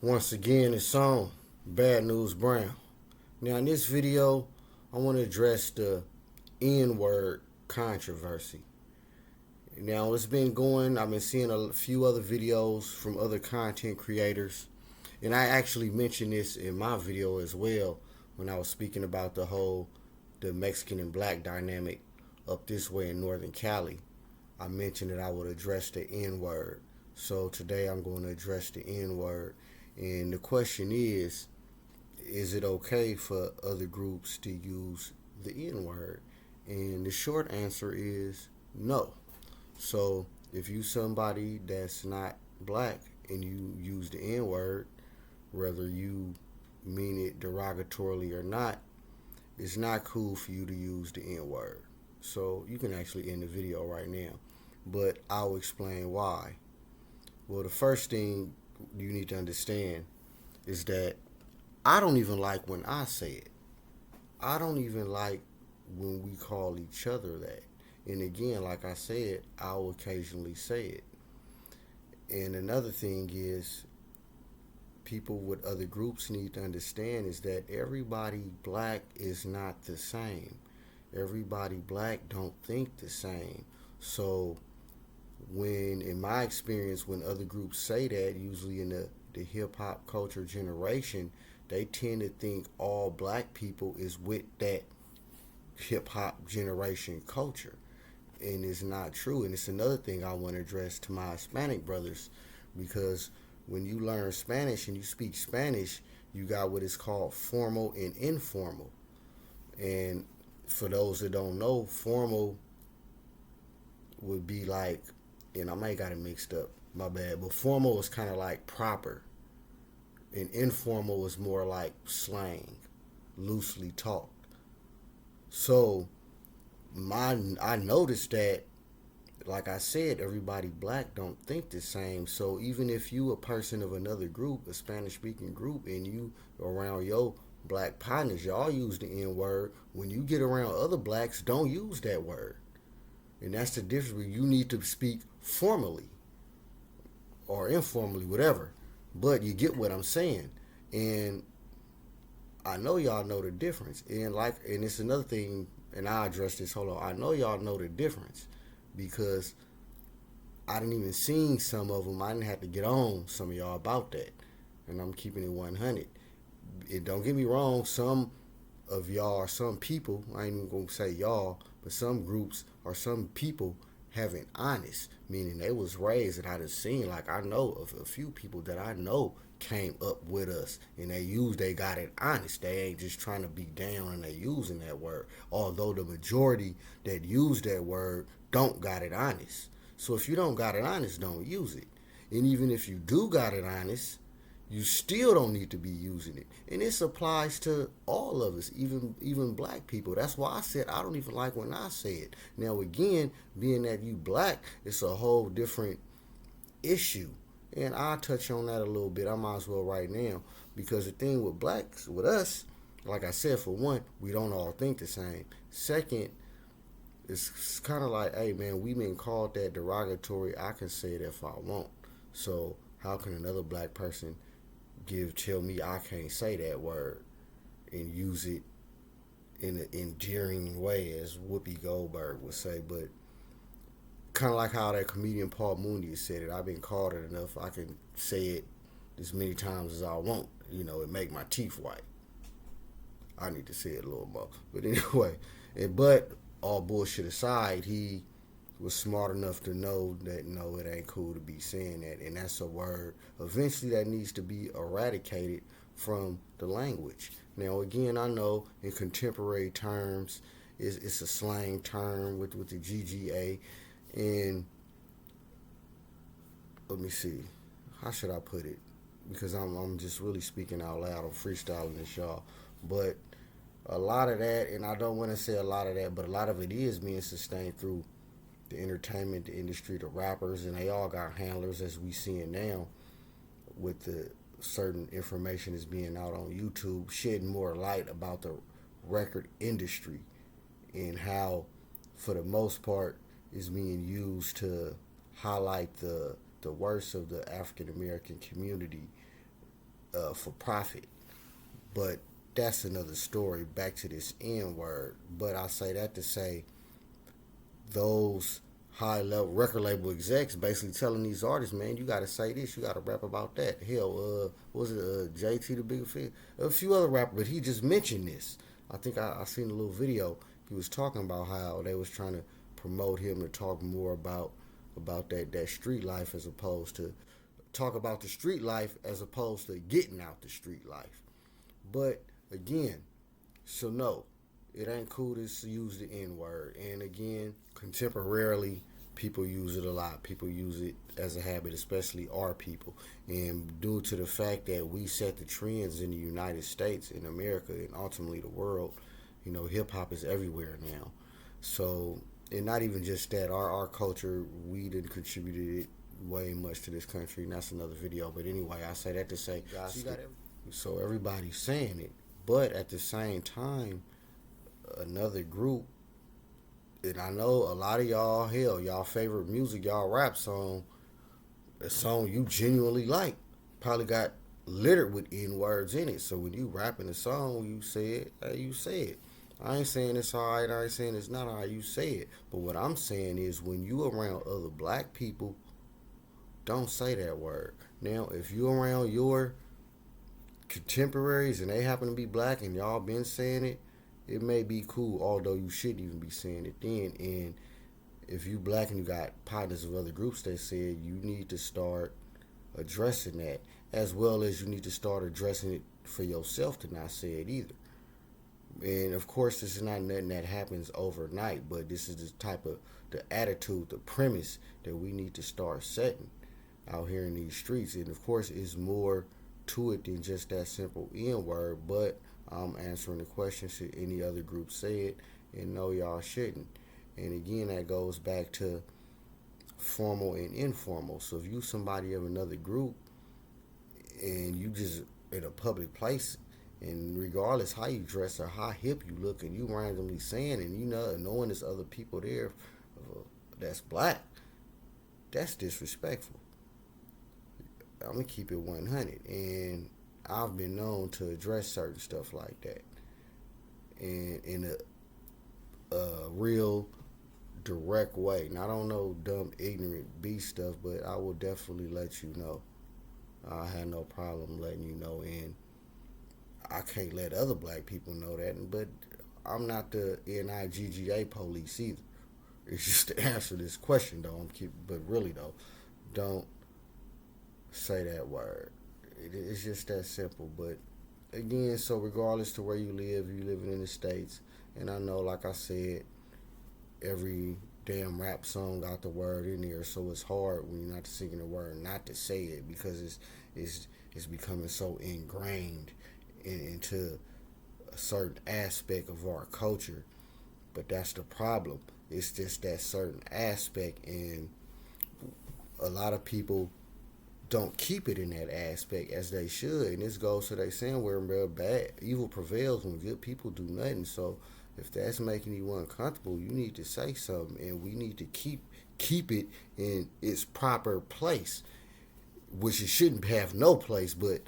Once again, it's on Bad News Brown. Now, in this video, I want to address the N word controversy. Now, it's been going, I've been seeing a few other videos from other content creators, and I actually mentioned this in my video as well when I was speaking about the Mexican and black dynamic up this way in Northern Cali. I mentioned that I would address the N word. So today I'm going to address the N word. And the question is it okay for other groups to use the N word? And the short answer is no. So if you somebody that's not black and you use the N word, whether you mean it derogatorily or not, it's not cool for you to use the N word. So you can actually end the video right now. But I'll explain why. Well, the first thing you need to understand is that I don't even like when I say it. I don't even like when we call each other that. And again, like I said, I'll occasionally say it. And another thing is, people with other groups need to understand is that everybody black is not the same. Everybody black don't think the same. So when, in my experience, when other groups say that, usually in the hip hop culture generation, they tend to think all black people is with that hip hop generation culture. And it's not true. And it's another thing I want to address to my Hispanic brothers, because when you learn Spanish and you speak Spanish, you got what is called formal and informal. And for those that don't know, formal would be like, and I might got it mixed up, my bad, but formal is kind of like proper, and informal is more like slang, loosely talked. So I noticed that, like I said, everybody black don't think the same. So even if you a person of another group, a Spanish speaking group, and you around your black partners, y'all use the N word. When you get around other blacks, don't use that word. And that's the difference. Where you need to speak formally or informally, whatever. But you get what I'm saying. And I know y'all know the difference. And it's another thing, and I'll address this. Hold on. I know y'all know the difference because I didn't even seen some of them. I didn't have to get on some of y'all about that. And I'm keeping it 100. Don't get me wrong, some of y'all or some people, I ain't even gonna say y'all, but some groups or some people haven't honest, meaning they was raised, and I done seen, like I know of a few people that I know came up with us and they got it honest. They ain't just trying to be down and they using that word. Although the majority that use that word don't got it honest. So if you don't got it honest, don't use it. And even if you do got it honest, you still don't need to be using it. And this applies to all of us, even black people. That's why I said I don't even like when I say it. Now again, being that you black, it's a whole different issue. And I'll touch on that a little bit. I might as well right now. Because the thing with blacks, with us, like I said, for one, we don't all think the same. Second, it's kind of like, hey man, we been called that derogatory. I can say it if I want. So how can another black person tell me I can't say that word and use it in an endearing way, as Whoopi Goldberg would say? But kind of like how that comedian Paul Mooney said it, I've been called it enough. I can say it as many times as I want. It make my teeth white. I need to say it a little more. But anyway, but all bullshit aside, he was smart enough to know that no, it ain't cool to be saying that, and that's a word eventually that needs to be eradicated from the language. Now, again, I know in contemporary terms, it's a slang term with the GGA, and let me see, how should I put it? Because I'm just really speaking out loud. I'm freestyling this, y'all, but a lot of that, and I don't want to say a lot of that, but a lot of it is being sustained through the entertainment, the industry, the rappers, and they all got handlers, as we seeing now with the certain information is being out on YouTube, shedding more light about the record industry and how, for the most part, is being used to highlight the worst of the African American community for profit. But that's another story. Back to this N word. But I say that to say those high level record label execs basically telling these artists, man, you gotta say this, you gotta rap about that. Hell, what was it JT the Bigger Fish? A few other rappers, but he just mentioned this. I think I seen a little video. He was talking about how they was trying to promote him to talk more about that street life as opposed to talk about the street life as opposed to getting out the street life. But again, so no, it ain't cool to use the N word. And again, contemporarily, people use it a lot. People use it as a habit, especially our people. And due to the fact that we set the trends in the United States, in America, and ultimately the world, hip hop is everywhere now. So, and not even just that, our culture, we didn't contributed it way much to this country, and that's another video. But anyway, I say that to say, so everybody's saying it. But at the same time, another group, and I know a lot of y'all, hell, y'all favorite music, y'all rap song, a song you genuinely like, probably got littered with N words in it. So when you rapping a song, you say it, you say it. I ain't saying it's alright, I ain't saying it's not alright, you say it. But what I'm saying is when you around other black people, don't say that word. Now, if you around your contemporaries and they happen to be black and y'all been saying it, it may be cool, although you shouldn't even be saying it then. And if you black and you got partners of other groups that said, you need to start addressing that, as well as you need to start addressing it for yourself to not say it either. And of course, this is not nothing that happens overnight, but this is the type of the attitude, the premise that we need to start setting out here in these streets. And of course, it's more to it than just that simple N word, but I'm answering the question, should any other group say it? And no, y'all shouldn't. And again, that goes back to formal and informal. So if you somebody of another group and you just in a public place, and regardless how you dress or how hip you look, and you randomly saying, and knowing there's other people there that's black, that's disrespectful. I'm gonna keep it 100, and I've been known to address certain stuff like that, and in a real direct way. Not on no dumb, ignorant beast stuff, but I will definitely let you know. I had no problem letting you know, and I can't let other black people know that. But I'm not the NIGGA police either. It's just to answer this question, though. But really though, don't say that word. It's just that simple. But again, so regardless to where you live, you living in the States, and I know, like I said, every damn rap song got the word in there, so it's hard when you're not singing the word not to say it, because it's becoming so ingrained into a certain aspect of our culture. But that's the problem. It's just that certain aspect, and a lot of people don't keep it in that aspect as they should. And this goes to they saying where bad evil prevails when good people do nothing. So if that's making you uncomfortable, you need to say something, and we need to keep it in its proper place, which it shouldn't have no place. But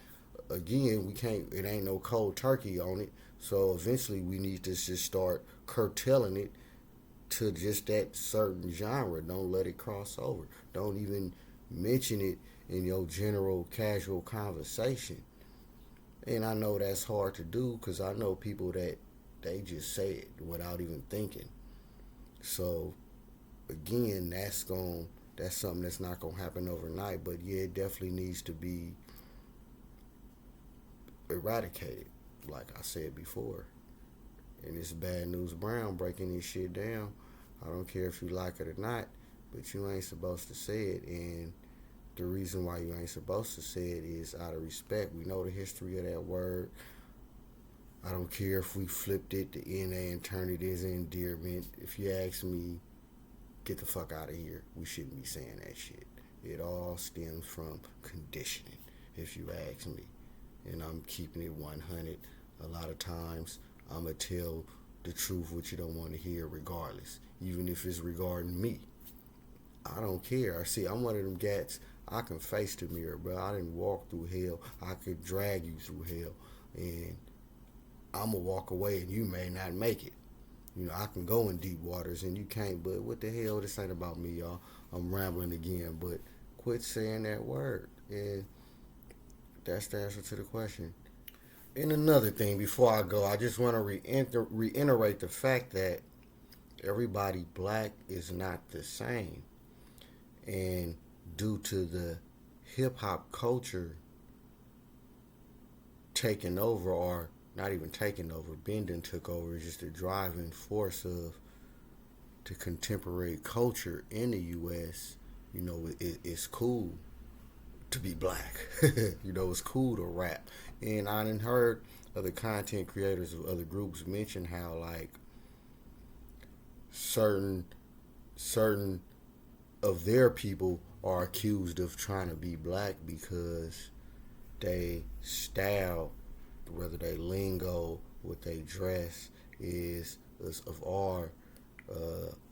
again, we can't. It ain't no cold turkey on it. So eventually, we need to just start curtailing it to just that certain genre. Don't let it cross over. Don't even mention it in your general casual conversation. And I know that's hard to do, because I know people that they just say it without even thinking. So again, that's something that's not gonna happen overnight. But yeah, it definitely needs to be eradicated, like I said before. And it's Bad News Brown breaking this shit down. I don't care if you like it or not, but you ain't supposed to say it. And the reason why you ain't supposed to say it is out of respect. We know the history of that word. I don't care if we flipped it to NA and turned it as endearment. If you ask me, get the fuck out of here. We shouldn't be saying that shit. It all stems from conditioning, if you ask me. And I'm keeping it 100. A lot of times, I'm going to tell the truth, what you don't want to hear regardless, even if it's regarding me. I don't care. See, I'm one of them gats. I can face the mirror, bro. I didn't walk through hell. I could drag you through hell, and I'ma walk away, and you may not make it. You know, I can go in deep waters, and you can't. But what the hell? This ain't about me, y'all. I'm rambling again, but quit saying that word, and that's the answer to the question. And another thing, before I go, I just want to reiterate the fact that everybody black is not the same. And due to the hip hop culture taking over, or not even taking over, Bendon took over, just the driving force of the contemporary culture in the U.S., you know, it's cool to be black. You know, it's cool to rap. And I done heard other content creators of other groups mention how like certain certain of their people are accused of trying to be black because they style, whether they lingo, what they dress is of our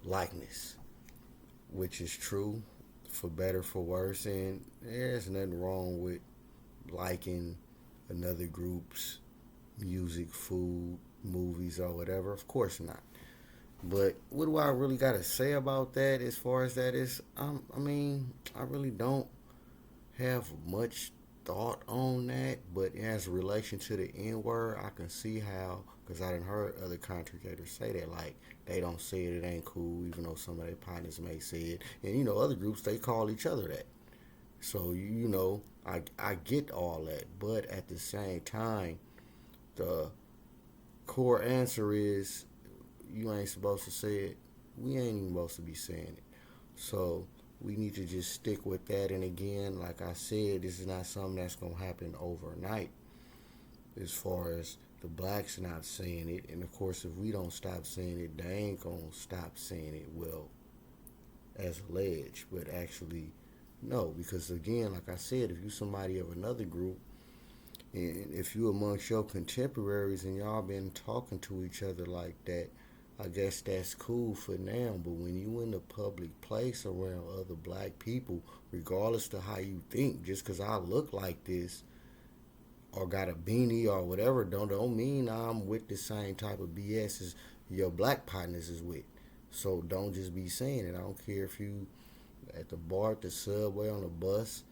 likeness, which is true, for better for worse. And there's nothing wrong with liking another group's music, food, movies, or whatever. Of course not. But what do I really got to say about that as far as that is? I mean, I really don't have much thought on that, but as a relation to the N word, I can see how, because I done heard other content creators say that, like, they don't say it, it ain't cool, even though some of their partners may say it. And, you know, other groups, they call each other that. So, you know, I get all that. But at the same time, the core answer is you ain't supposed to say it. We ain't even supposed to be saying it. So we need to just stick with that. And again, like I said, this is not something that's going to happen overnight as far as the blacks not saying it. And of course, if we don't stop saying it, they ain't going to stop saying it, well, as alleged. But actually, no. Because again, like I said, if you somebody of another group, and if you amongst your contemporaries and y'all been talking to each other like that, I guess that's cool for now. But when you in a public place around other black people, regardless to how you think, just because I look like this or got a beanie or whatever, don't mean I'm with the same type of BS as your black partners is with. So don't just be saying it. I don't care if you at the bar, at the subway, on the bus,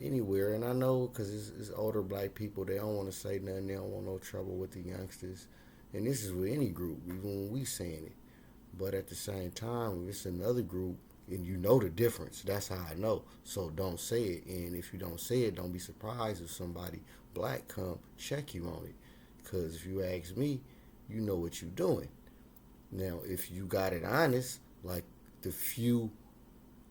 anywhere. And I know because it's older black people, they don't want to say nothing. They don't want no trouble with the youngsters. And this is with any group, even when we saying it. But at the same time, if it's another group and you know the difference, that's how I know. So don't say it. And if you don't say it, don't be surprised if somebody black come check you on it. Because if you ask me, you know what you doing. Now, if you got it honest, like the few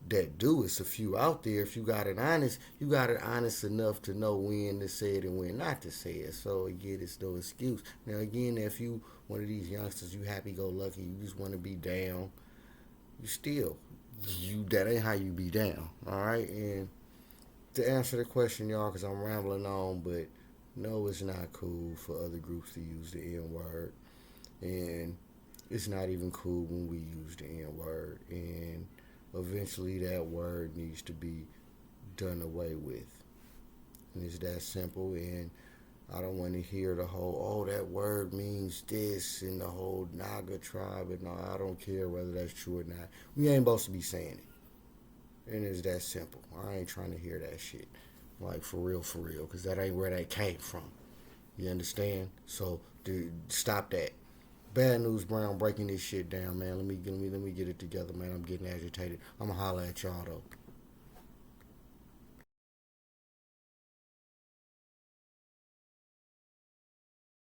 that do, it's a few out there. If you got it honest, you got it honest enough to know when to say it and when not to say it. So again, it's no excuse. Now again, if you one of these youngsters, you happy go lucky, you just want to be down, you still you that ain't how you be down. All right. And to answer the question, y'all, because I'm rambling on, but no, it's not cool for other groups to use the N word, and it's not even cool when we use the N word. And eventually that word needs to be done away with. And it's that simple. And I don't want to hear the whole, oh, that word means this, and the whole Naga tribe. And no, I don't care whether that's true or not. We ain't supposed to be saying it. And it's that simple. I ain't trying to hear that shit. Like, for real, because that ain't where that came from. You understand? So, dude, stop that. Bad News Brown breaking this shit down, man. Let me get it together, man. I'm getting agitated. I'm gonna holler at y'all though.